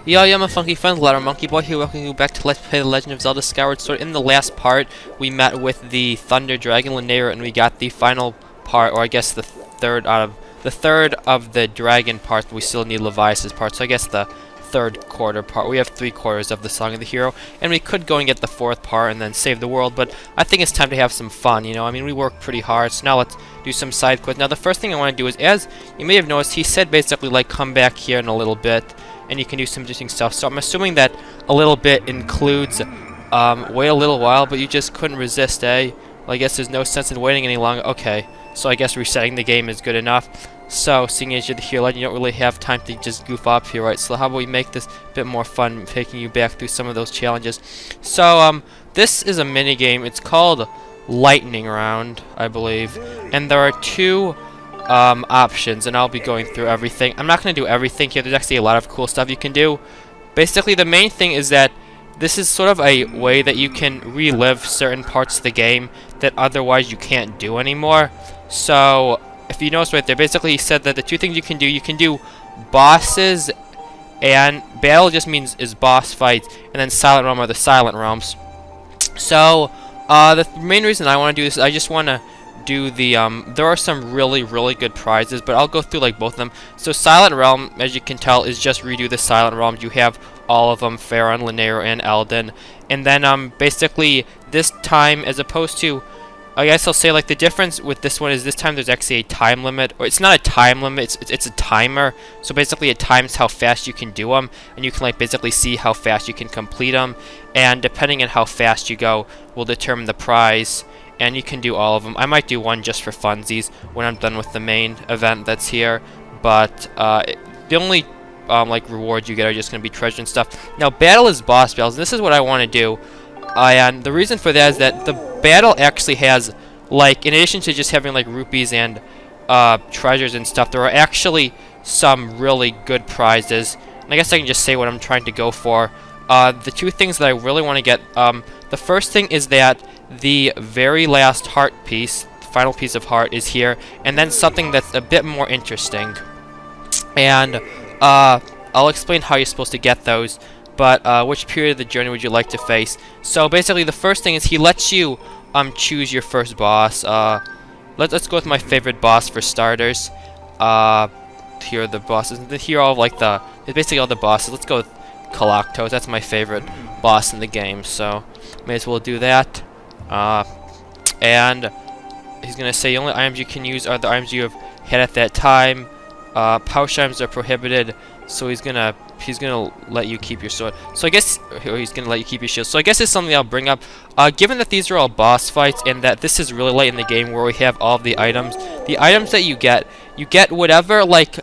Yo, I'm a funky friend, Ladder Monkey Boy here, welcoming you back to Let's Play The Legend of Zelda Skyward Sword. In the last part, we met with the Thunder Dragon Linear, and we got the final part, or I guess the third of the dragon part. We still need Levias's part, so I guess the third quarter part. We have 3/4 of the Song of the Hero, and we could go and get the fourth part and then save the world, but I think it's time to have some fun, you know? I mean, we worked pretty hard, so now let's do some side quests. Now, the first thing I want to do is, as you may have noticed, he said basically, like, come back here in a little bit, and you can do some interesting stuff. So I'm assuming that a little bit includes wait a little while, but you just couldn't resist, eh? Well, I guess there's no sense in waiting any longer. Okay, so I guess resetting the game is good enough. So, seeing as you're the hero legend, you don't really have time to just goof up here, right? So how about we make this a bit more fun, taking you back through some of those challenges. So, this is a mini game. It's called Lightning Round, I believe. And there are two options, and I'll be going through everything. I'm not going to do everything here. There's actually a lot of cool stuff you can do. Basically, the main thing is that this is sort of a way that you can relive certain parts of the game that otherwise you can't do anymore. So, if you notice right there, basically he said that the two things you can do bosses, and battle just means is boss fights, and then silent realm are the silent realms. So, the main reason I want to do this is I just want to do the, there are some really good prizes, but I'll go through like both of them. So Silent Realm, as you can tell, is just redo the Silent Realms. You have all of them, Faron, Linear, and Eldin. And then, basically, this time, as opposed to, I guess I'll say, like, the difference with this one is this time there's actually a time limit, or it's not a time limit, it's a timer. So basically it times how fast you can do them, and you can, like, basically see how fast you can complete them. And depending on how fast you go will determine the prize. And you can do all of them. I might do one just for funsies when I'm done with the main event that's here. But the only like rewards you get are just going to be treasure and stuff. Now, battle is boss battles. And this is what I want to do. And the reason for that is that the battle actually has, like, in addition to just having like rupees and treasures and stuff, there are actually some really good prizes. And I guess I can just say what I'm trying to go for. The two things that I really want to get, the first thing is that the very last heart piece, the final piece of heart, is here, and then something that's a bit more interesting. And I'll explain how you're supposed to get those, but which period of the journey would you like to face? So basically, the first thing is he lets you choose your first boss. Let's go with my favorite boss for starters. Here are the bosses. Here are all like basically all the bosses. Let's go with Galactos. That's my favorite boss in the game, so may as well do that. And he's gonna say the only items you can use are the items you have had at that time. Pouch items are prohibited, so he's gonna let you keep your sword. So I guess he's gonna let you keep your shield. So I guess it's something I'll bring up. Given that these are all boss fights and that this is really late in the game where we have all of the items that you get whatever, like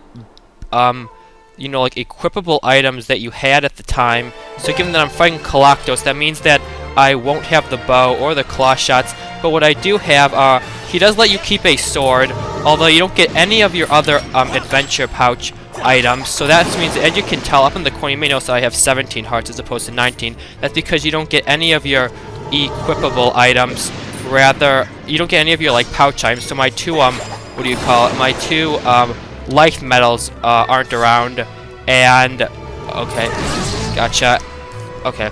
you know, like equipable items that you had at the time. So given that I'm fighting Galactos, that means that I won't have the bow or the claw shots, but what I do have are, he does let you keep a sword, although you don't get any of your other adventure pouch items. So that means, as you can tell up in the corner, you may notice that I have 17 hearts as opposed to 19. That's because you don't get any of your equipable items. Rather, you don't get any of your like pouch items. So my two what do you call it? My two life medals aren't around. And okay, gotcha. Okay.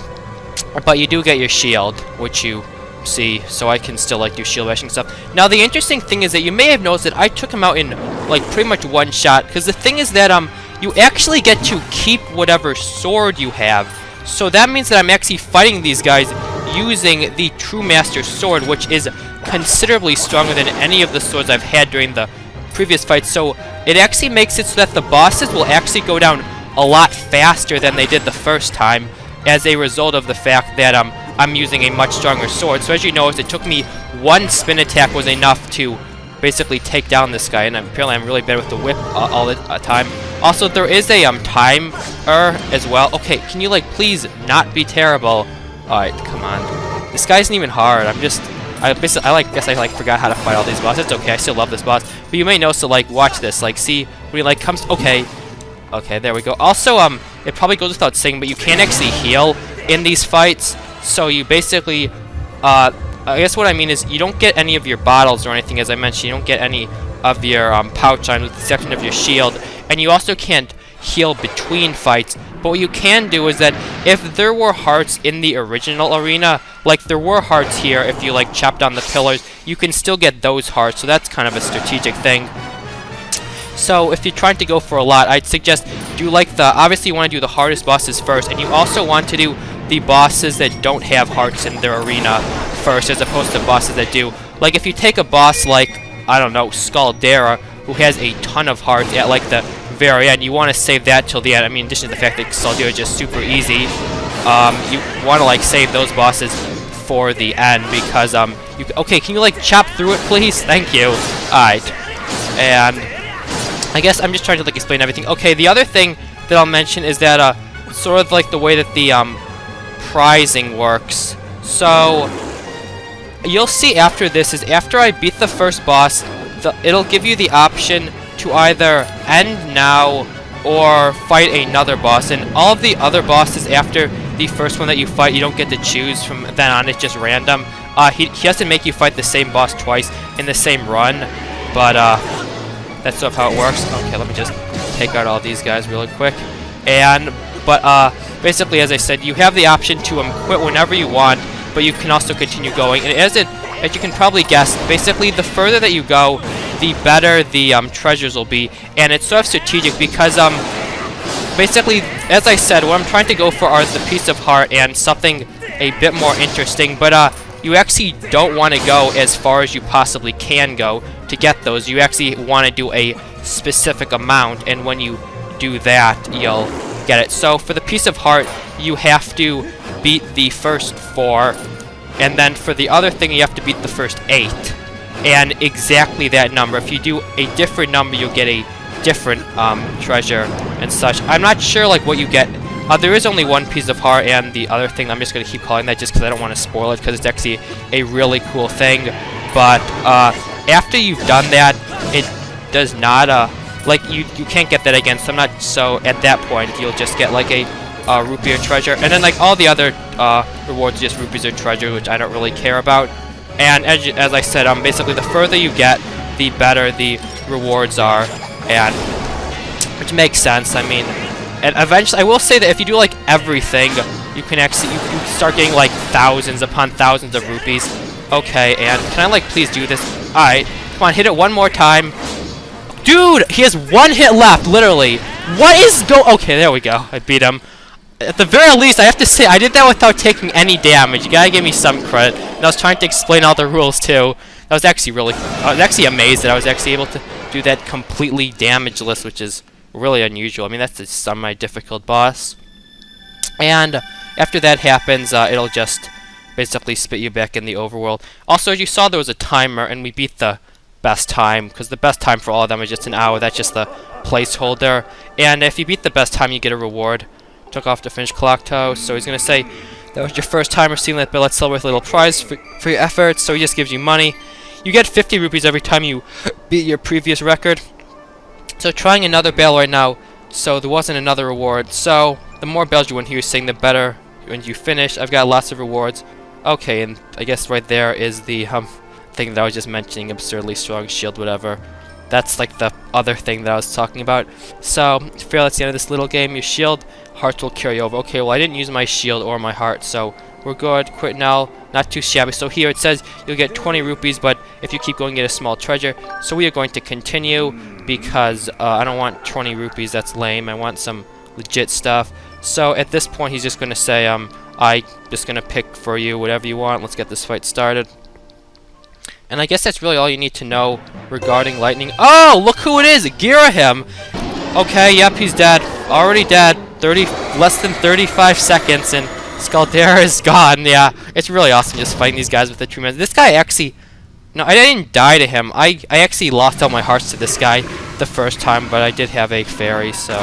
But you do get your shield, which you see, so I can still like do shield bashing stuff. Now the interesting thing is that you may have noticed that I took him out in like pretty much one shot, because the thing is that you actually get to keep whatever sword you have. So that means that I'm actually fighting these guys using the True Master Sword, which is considerably stronger than any of the swords I've had during the previous fights. So it actually makes it so that the bosses will actually go down a lot faster than they did the first time, as a result of the fact that I'm using a much stronger sword. So as you notice, it took me one spin attack was enough to basically take down this guy, and apparently I'm really bad with the whip all the time. Also, there is a timer as well. Okay, can you like please not be terrible? Alright, come on. This guy isn't even hard. I guess I forgot how to fight all these bosses. It's okay, I still love this boss. But you may know, so like watch this. Like see when he like comes, okay, there we go. Also, it probably goes without saying, but you can't actually heal in these fights. So you basically, I guess what I mean is you don't get any of your bottles or anything, as I mentioned. You don't get any of your pouch items with the exception of your shield. And you also can't heal between fights. But what you can do is that if there were hearts in the original arena, like there were hearts here, if you like chop down the pillars, you can still get those hearts, so that's kind of a strategic thing. So if you're trying to go for a lot, I'd suggest do like obviously you want to do the hardest bosses first, and you also want to do the bosses that don't have hearts in their arena first, as opposed to bosses that do. Like if you take a boss like, I don't know, Skaldera, who has a ton of hearts at like the very end, you want to save that till the end. I mean, in addition to the fact that Skaldera is just super easy, you want to like save those bosses for the end, because okay, can you like chop through it, please? Thank you. Alright. And I guess I'm just trying to like explain everything. Okay, the other thing that I'll mention is that sort of like the way that the prizing works. So you'll see after this is after I beat the first boss, it'll give you the option to either end now or fight another boss, and all of the other bosses after the first one that you fight, you don't get to choose from then on. It's just random. He doesn't make you fight the same boss twice in the same run, but that's sort of how it works. Okay, let me just take out all these guys really quick. But basically, as I said, you have the option to quit whenever you want, but you can also continue going. And as you can probably guess, basically the further that you go, the better the treasures will be. And it's sort of strategic because basically, as I said, what I'm trying to go for are the piece of heart and something a bit more interesting. But you actually don't want to go as far as you possibly can go to get those. You actually want to do a specific amount, and when you do that, you'll get it. So for the piece of heart, you have to beat the first 4, and then for the other thing, you have to beat the first 8, and exactly that number. If you do a different number, you'll get a different treasure and such. I'm not sure like what you get. There is only one piece of heart, and the other thing, I'm just going to keep calling that just because I don't want to spoil it, because it's actually a really cool thing. But after you've done that, it does not, like, you can't get that again, so at that point, you'll just get, like, a rupee or treasure. And then, like, all the other rewards are just rupees or treasure, which I don't really care about. And as I said, basically, the further you get, the better the rewards are, and which makes sense. I mean, and eventually, I will say that if you do like everything, you can actually you start getting like thousands upon thousands of rupees. Okay, and can I like please do this? All right, come on, hit it one more time, dude. He has one hit left, literally. What is Okay, there we go. I beat him. At the very least, I have to say I did that without taking any damage. You gotta give me some credit. And I was trying to explain all the rules too. I was actually amazed that I was actually able to do that completely damageless, which is really unusual. I mean, that's a semi-difficult boss. And after that happens, it'll just basically spit you back in the overworld. Also, as you saw, there was a timer, and we beat the best time, because the best time for all of them is just an hour. That's just the placeholder. And if you beat the best time, you get a reward. Took off to finish clock toast. So he's going to say, that was your first time receiving that bill. Let's celebrate a little prize for your efforts. So he just gives you money. You get 50 rupees every time you beat your previous record. So trying another bell right now, so there wasn't another reward. So the more bells you win here, saying the better when you finish. I've got lots of rewards. Okay, and I guess right there is the thing that I was just mentioning, absurdly strong shield, whatever. That's like the other thing that I was talking about. So if you fail at the end of this little game, your shield hearts will carry over. Okay, well I didn't use my shield or my heart, so we're good. Quit now. Not too shabby. So here it says you'll get 20 rupees, but if you keep going, you get a small treasure. So we are going to continue because I don't want 20 rupees. That's lame. I want some legit stuff. So at this point, he's just going to say, I'm just going to pick for you whatever you want. Let's get this fight started. And I guess that's really all you need to know regarding lightning. Oh, look who it is! Girahim! Okay, yep, he's dead. Already dead. Less than 35 seconds, and Skaldera is gone. Yeah, it's really awesome just fighting these guys with the true. This guy actually... No, I didn't die to him. I actually lost all my hearts to this guy the first time, but I did have a fairy, so...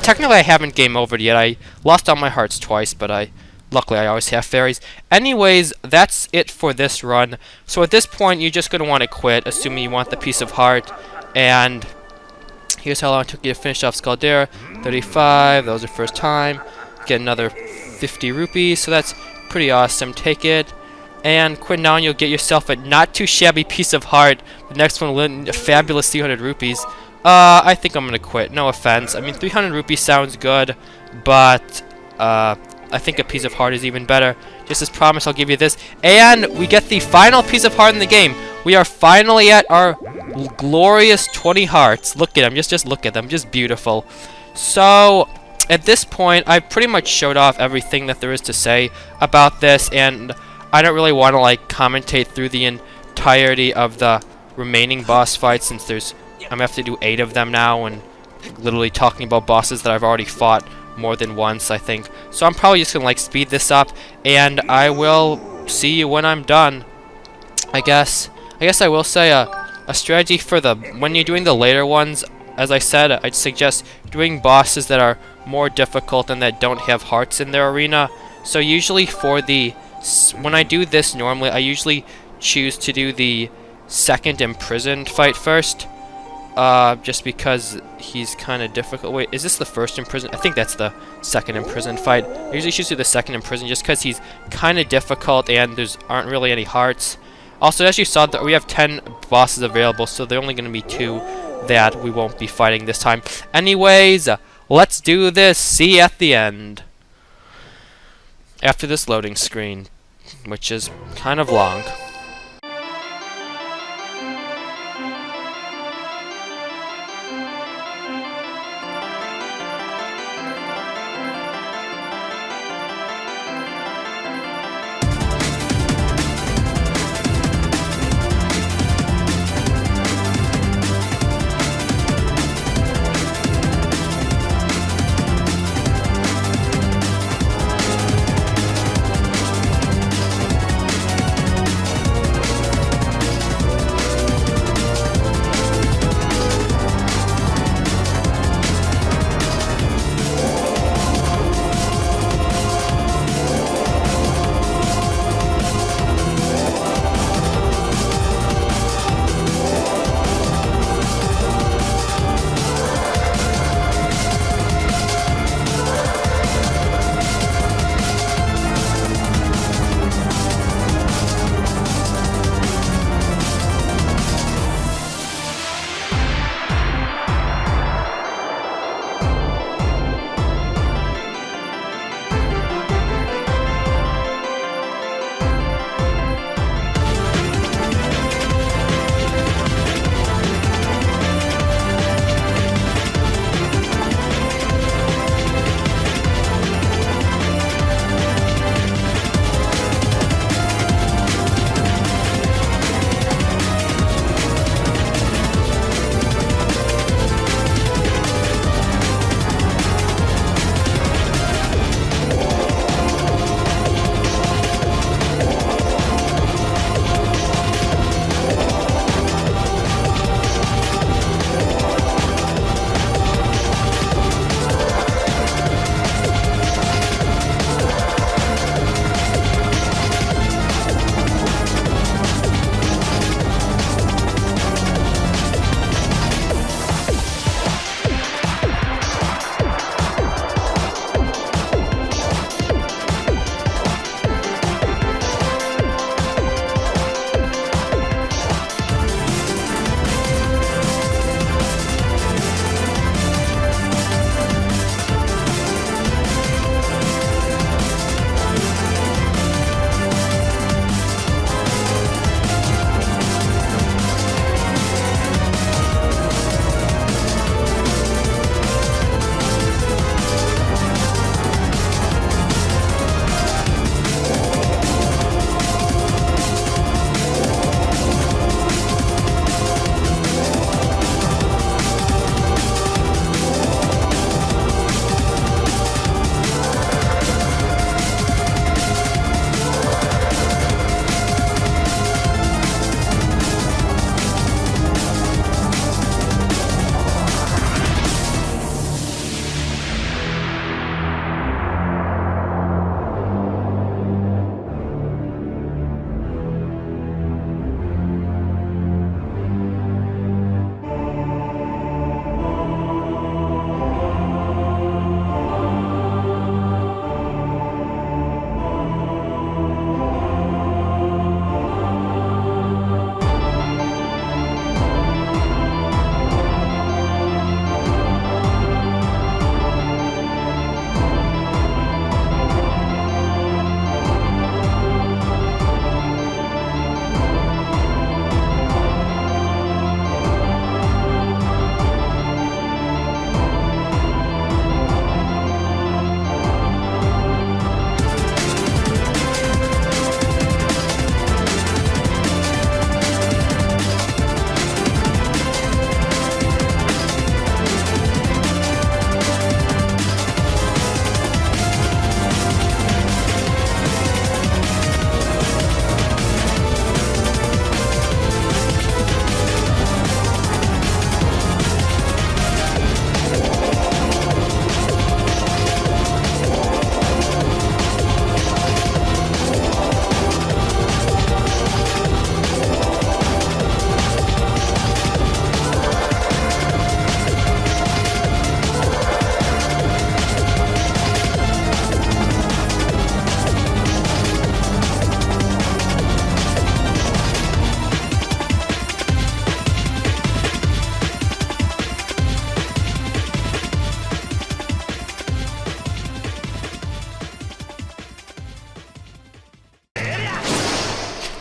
technically, I haven't game overed yet. I lost all my hearts twice, but luckily, I always have fairies. Anyways, that's it for this run. So at this point, you're just going to want to quit, assuming you want the piece of heart. And here's how long it took you to finish off Skaldera. 35, that was your first time. Get another 50 rupees, so that's pretty awesome. Take it. And quit now, and you'll get yourself a not too shabby piece of heart. The next one will win a fabulous 300 rupees. I think I'm gonna quit. No offense. I mean, 300 rupees sounds good, but I think a piece of heart is even better. Just as promised, I'll give you this. And we get the final piece of heart in the game. We are finally at our glorious 20 hearts. Look at them. Just look at them. Just beautiful. So, at this point, I've pretty much showed off everything that there is to say about this, and I don't really want to, like, commentate through the entirety of the remaining boss fights, since I'm gonna have to do 8 of them now, and literally talking about bosses that I've already fought more than once, I think. So I'm probably just gonna, like, speed this up, and I will see you when I'm done. I guess I will say a strategy for when you're doing the later ones, as I said, I'd suggest doing bosses that are more difficult and that don't have hearts in their arena. So usually when I do this normally, I usually choose to do the second imprisoned fight first. Just because he's kind of difficult. Wait, is this the first imprisoned? I think that's the second imprisoned fight. I usually choose to do the second imprisoned just because he's kind of difficult and aren't really any hearts. Also, as you saw, we have 10 bosses available, so there are only going to be 2 that we won't be fighting this time. Anyways, let's do this. See you at the end. After this loading screen, which is kind of long.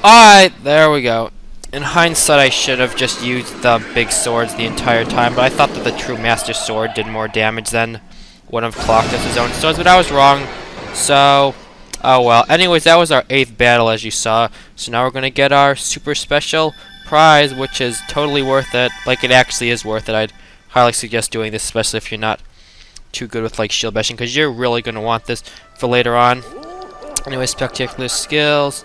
Alright, there we go. In hindsight, I should have just used the big swords the entire time, but I thought that the true Master Sword did more damage than one of Clocktus's own swords, but I was wrong. So, oh well. Anyways, that was our 8th battle, as you saw. So now we're going to get our super special prize, which is totally worth it. Like, it actually is worth it. I'd highly suggest doing this, especially if you're not too good with, like, shield bashing, because you're really going to want this for later on. Anyway, spectacular skills.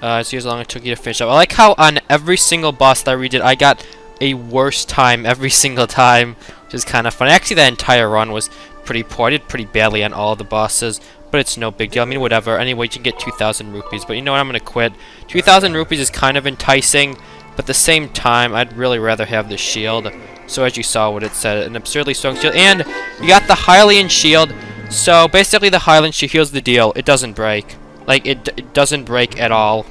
So here's how long it took you to finish up. I like how on every single boss that I redid, I got a worse time every single time, which is kind of fun. Actually, that entire run was pretty poor. I did pretty badly on all of the bosses, but it's no big deal. I mean, whatever. Anyway, you can get 2,000 rupees, but you know what? I'm going to quit. 2,000 rupees is kind of enticing, but at the same time, I'd really rather have the shield. So as you saw what it said, an absurdly strong shield. And you got the Hylian shield. So basically, the Hylian shield, here's the deal. It doesn't break. Like, it doesn't break at all.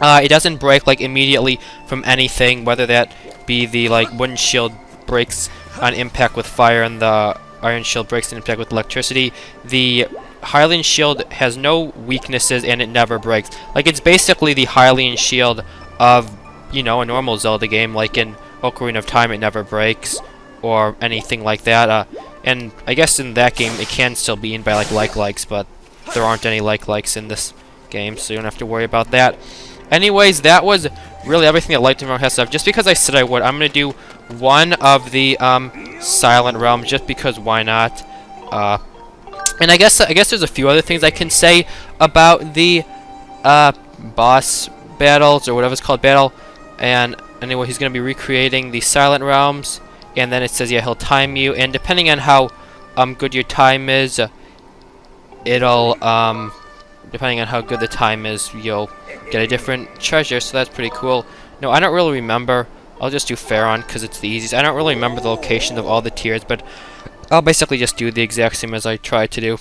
It doesn't break, like, immediately from anything, whether that be the, like, wooden shield breaks on impact with fire and the iron shield breaks on impact with electricity. The Hylian shield has no weaknesses and it never breaks. Like, it's basically the Hylian shield of, you know, a normal Zelda game, like in Ocarina of Time, it never breaks, or anything like that. And I guess in that game, it can still be in by, like likes, but there aren't any likes in this game, so you don't have to worry about that. Anyways, that was really everything that Light Tomorrow has to have. Just because I said I would, I'm going to do one of the Silent Realms, just because why not? And I guess there's a few other things I can say about the boss battles, or whatever it's called, battle. And anyway, he's going to be recreating the Silent Realms, and then it says, yeah, he'll time you, and depending on how good your time is, it'll, depending on how good the time is, you'll get a different treasure, so that's pretty cool. No, I don't really remember. I'll just do Pharaon, because it's the easiest. I don't really remember the location of all the tiers, but I'll basically just do the exact same as I tried to do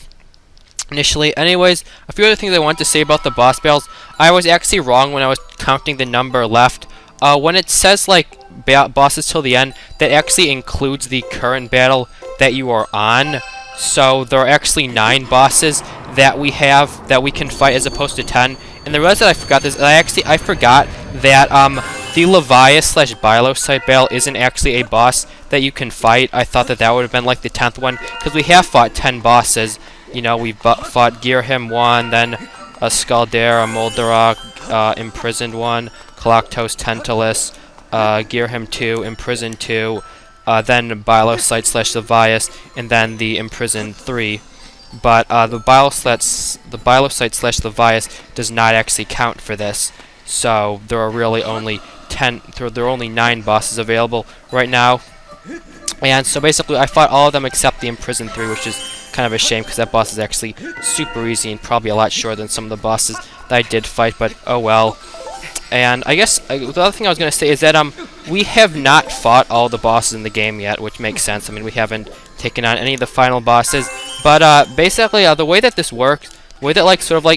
initially. Anyways, a few other things I want to say about the boss battles. I was actually wrong when I was counting the number left. When it says, like, bosses till the end, that actually includes the current battle that you are on. So there are actually 9 bosses that we have that we can fight as opposed to 10. And the reason that I forgot this, I forgot that the Leviathan/Bilosite battle isn't actually a boss that you can fight. I thought that would have been like the 10th one, because we have fought 10 bosses. You know, we fought Girhim 1, then a Skaldera, Moldarok, Imprisoned 1, Kalaktos, Tantalus, Girhim 2, Imprisoned 2, then Bilosite/Leviathan, and then the Imprisoned 3. But the Bilosite/Leviathan does not actually count for this. So there are really only 9 bosses available right now. And so basically I fought all of them except the Imprisoned 3, which is kind of a shame, because that boss is actually super easy and probably a lot shorter than some of the bosses that I did fight, but oh well. And I guess the other thing I was going to say is that we have not fought all the bosses in the game yet, which makes sense. I mean, we haven't taken on any of the final bosses. But basically, the way that this works, the way that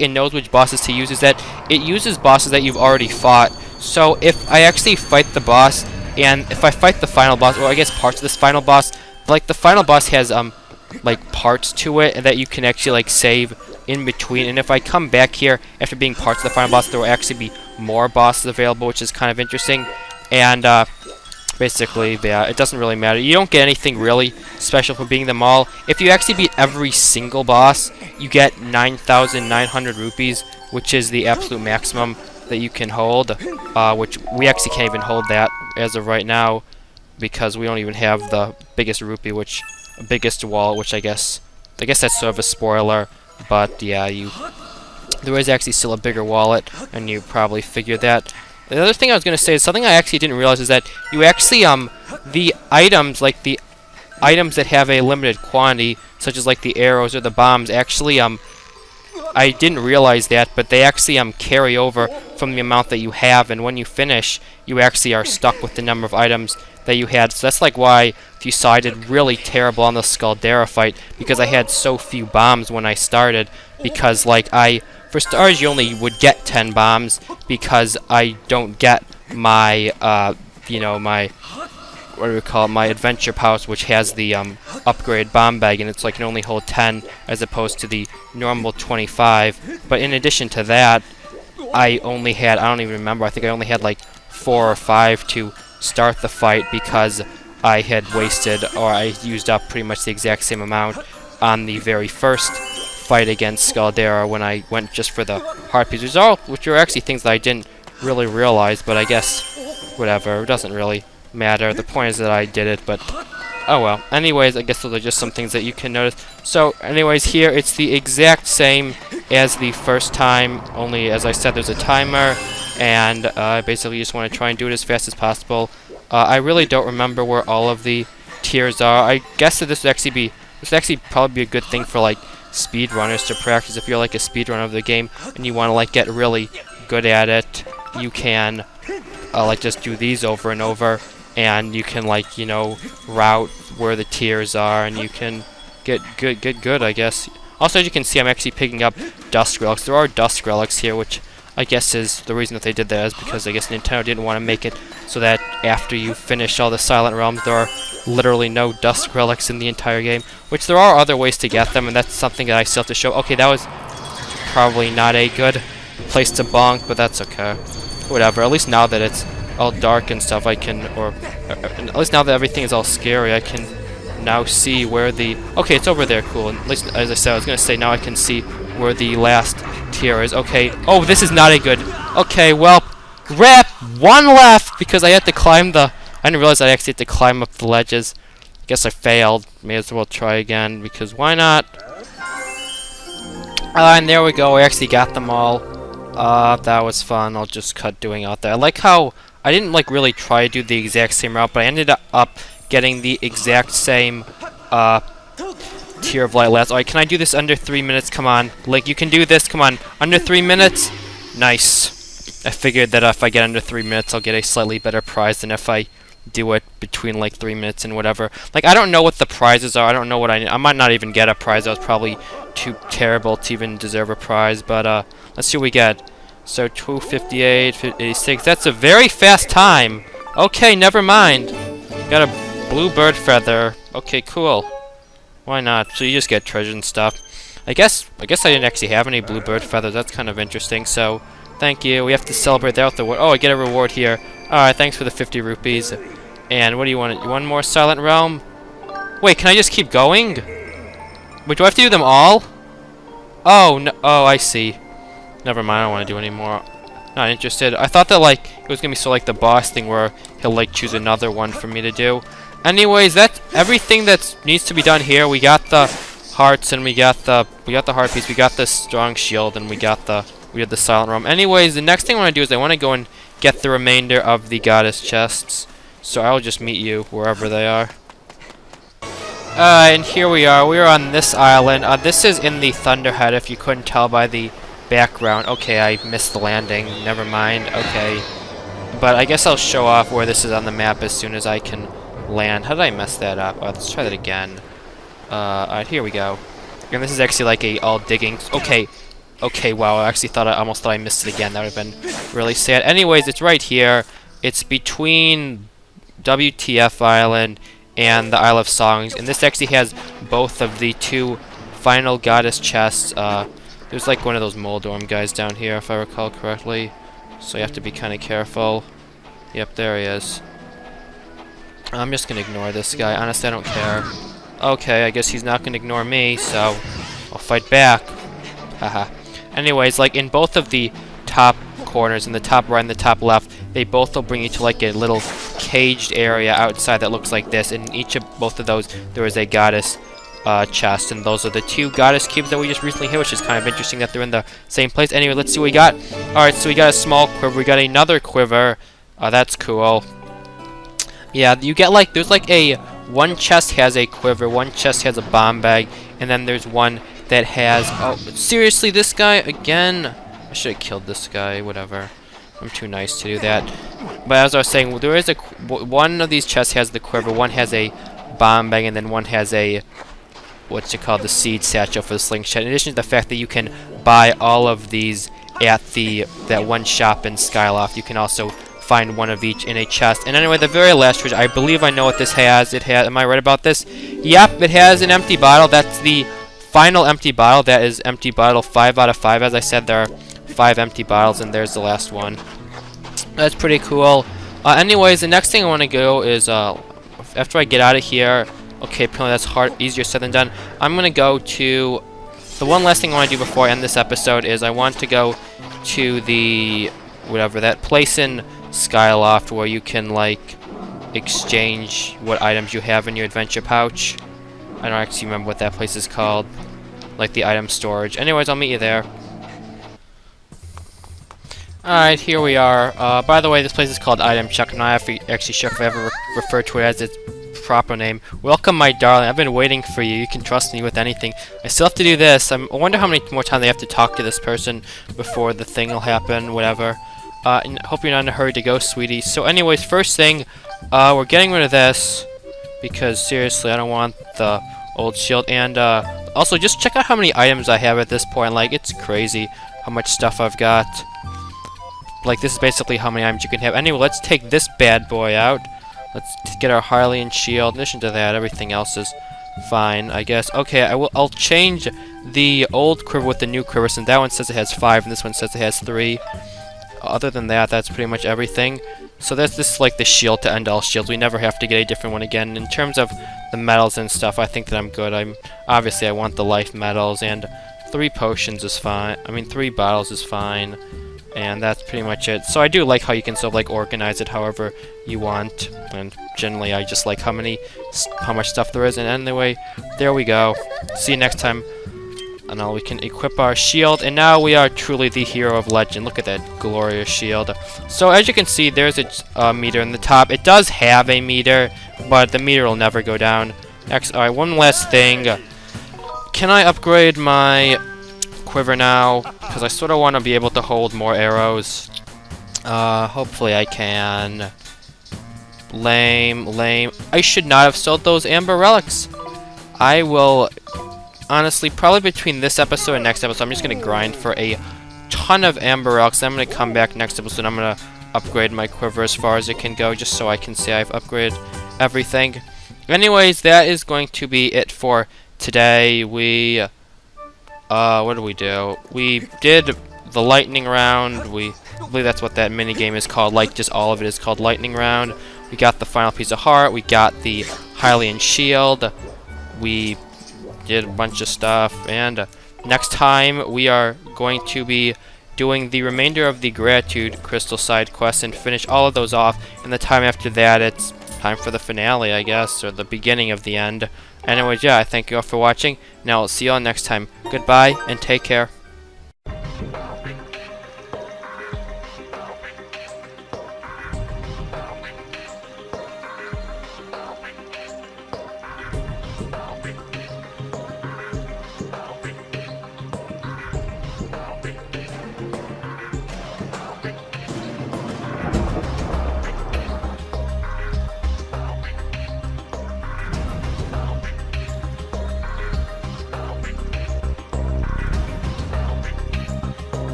it knows which bosses to use, is that it uses bosses that you've already fought. So if I actually fight the boss, and if I fight the final boss, or I guess parts of this final boss, like the final boss has like parts to it, and that you can actually like save in between. And if I come back here after being parts of the final boss, there will actually be more bosses available, which is kind of interesting. And basically, yeah, it doesn't really matter. You don't get anything really special for beating them all. If you actually beat every single boss, you get 9,900 rupees, which is the absolute maximum that you can hold, which we actually can't even hold that as of right now, because we don't even have the biggest rupee, biggest wallet, which I guess that's sort of a spoiler, but yeah, there is actually still a bigger wallet, and you probably figured that. The other thing I was going to say is something I actually didn't realize, is that you actually, the items, like the items that have a limited quantity, such as like the arrows or the bombs, actually, I didn't realize that, but they actually carry over from the amount that you have, and when you finish, you actually are stuck with the number of items that you had. So that's like why, if you saw, I did really terrible on the Skaldera fight, because I had so few bombs when I started, because like for stars, you only would get 10 bombs, because I don't get my, my adventure pouch, which has the upgrade bomb bag, and it's like can only hold 10 as opposed to the normal 25. But in addition to that, I don't even remember, I think I only had like 4 or 5 to start the fight because I had wasted, or I used up pretty much the exact same amount on the very first fight against Scaldera when I went just for the heart piece, which are actually things that I didn't really realize, but I guess whatever, it doesn't really matter. The point is that I did it, but oh well. Anyways, I guess those are just some things that you can notice. So anyways, here it's the exact same as the first time, only as I said there's a timer, and I basically just want to try and do it as fast as possible. I really don't remember where all of the tiers are. I guess that this would actually probably be a good thing for like speedrunners to practice. If you're like a speedrunner of the game and you want to like get really good at it, you can like just do these over and over, and you can like, you know, route where the tiers are, and you can get good, I guess. Also, as you can see, I'm actually picking up dust relics. There are dust relics here, which I guess is the reason that they did that is because I guess Nintendo didn't want to make it so that after you finish all the Silent Realms, there are literally no dust relics in the entire game, which there are other ways to get them, and that's something that I still have to show. Okay, that was probably not a good place to bonk, but that's okay. Whatever, at least now that it's all dark and stuff, I can, or at least now that everything is all scary, I can now see where the, okay, it's over there, cool, and at least, as I said, I was going to say, now I can see where the last tier is. Okay, oh, this is not a good, okay, well, rep, one left, because I had to climb the, I didn't realize I actually had to climb up the ledges. Guess I failed, may as well try again, because why not? And there we go, I actually got them all. That was fun, I'll just cut doing out there. I like how I didn't like really try to do the exact same route, but I ended up getting the exact same tier of light last. Alright, can I do this under 3 minutes? Come on, Link, you can do this, come on. Under 3 minutes? Nice. I figured that if I get under 3 minutes, I'll get a slightly better prize than if I do it between like 3 minutes and whatever. Like, I don't know what the prizes are, I don't know what I might not even get a prize. I was probably too terrible to even deserve a prize, but let's see what we get. So 2:58, 86. That's a very fast time. Okay, never mind. Got a blue bird feather. Okay, cool. Why not? So you just get treasure and stuff. I guess I didn't actually have any blue bird feathers. That's kind of interesting. So thank you. We have to celebrate that with the reward. Oh, I get a reward here. All right, thanks for the 50 rupees. And what do you want? You want more Silent Realm? Wait, can I just keep going? Wait, do I have to do them all? Oh no. Oh, I see. Never mind, I don't want to do any more. Not interested. I thought that like it was gonna be so like the boss thing where he'll like choose another one for me to do. Anyways, that's everything that needs to be done here. We got the hearts and we got the heart piece. We got the strong shield and we did the Silent Realm. Anyways, the next thing I want to do is I want to go and get the remainder of the goddess chests. So I'll just meet you wherever they are. And here we are. We are on this island. This is in the Thunderhead, if you couldn't tell by the background. Okay, I missed the landing. Never mind. Okay. But I guess I'll show off where this is on the map as soon as I can land. How did I mess that up? Let's try that again. Alright, here we go. And this is actually like a all digging. Okay. Okay, wow, I actually almost thought I missed it again. That would have been really sad. Anyways, it's right here. It's between WTF Island and the Isle of Songs. And this actually has both of the 2 final goddess chests. There's like one of those Moldorm guys down here, if I recall correctly. So you have to be kind of careful. Yep, there he is. I'm just going to ignore this guy. Honestly, I don't care. Okay, I guess he's not going to ignore me, so I'll fight back. Haha. Anyways, like in both of the top corners, in the top right and the top left, they both will bring you to like a little caged area outside that looks like this. And in each of both of those, there is a goddess chest, and those are the 2 goddess cubes that we just recently hit, which is kind of interesting that they're in the same place. Anyway, let's see what we got. Alright, so we got a small quiver, we got another quiver. That's cool. Yeah, you get like, there's like one chest has a quiver, one chest has a bomb bag, and then there's one that has, oh, seriously, this guy again? I should have killed this guy, whatever. I'm too nice to do that. But as I was saying, there is one of these chests has the quiver, one has a bomb bag, and then one has a, what's it called, the seed satchel for the slingshot. In addition to the fact that you can buy all of these at that one shop in Skyloft, you can also find one of each in a chest. And anyway, the very last treasure, I believe I know what this has. It has, am I right about this? Yep, it has an empty bottle. That's the final empty bottle. That is empty bottle 5 out of 5. As I said, there are 5 empty bottles, and there's the last one. That's pretty cool. Anyways, the next thing I want to go is, after I get out of here, okay, apparently that's easier said than done. I'm going to go to, the one last thing I want to do before I end this episode is I want to go to the, whatever, that place in Skyloft where you can, like, exchange what items you have in your adventure pouch. I don't actually remember what that place is called. Like the item storage. Anyways, I'll meet you there. Alright, here we are. By the way, this place is called Item Check. I'm not actually sure if I ever refer to it as its proper name. Welcome, my darling. I've been waiting for you. You can trust me with anything. I still have to do this. I wonder how many more times I have to talk to this person before the thing will happen, whatever. And hope you're not in a hurry to go, sweetie. So anyways, first thing, we're getting rid of this. Because, seriously, I don't want the old shield. And, also, just check out how many items I have at this point. Like, it's crazy how much stuff I've got. Like, this is basically how many items you can have. Anyway, let's take this bad boy out. Let's get our Hylian shield. In addition to that, everything else is fine, I guess. Okay, I'll change the old quiver with the new quiver, since that one says it has 5, and this one says it has 3. Other than that, that's pretty much everything. So this is like the shield to end all shields. We never have to get a different one again. In terms of the medals and stuff, I think that I'm good. Obviously I want the life medals, and 3 potions is fine. I mean, 3 bottles is fine. And that's pretty much it. So I do like how you can sort of like organize it however you want. And generally I just like how much stuff there is. And anyway, there we go. See you next time. And now we can equip our shield. And now we are truly the hero of legend. Look at that glorious shield. So as you can see, there's a meter in the top. It does have a meter, but the meter will never go down. Alright, one last thing. Can I upgrade my quiver now? Because I sort of want to be able to hold more arrows. Hopefully I can. Lame. I should not have sold those amber relics. I will, honestly, probably between this episode and next episode, I'm just going to grind for a ton of amber relics. I'm going to come back next episode and I'm going to upgrade my quiver as far as it can go, just so I can say I've upgraded everything. Anyways, that is going to be it for today. What did we do? We did the lightning round. I believe that's what that mini game is called. Like, just all of it is called lightning round. We got the final piece of heart. We got the Hylian shield. We did a bunch of stuff. And next time, we are going to be doing the remainder of the gratitude crystal side quests and finish all of those off. And the time after that, it's time for the finale, I guess, or the beginning of the end. Anyways, yeah, I thank you all for watching. Now, I'll see you all next time. Goodbye, and take care.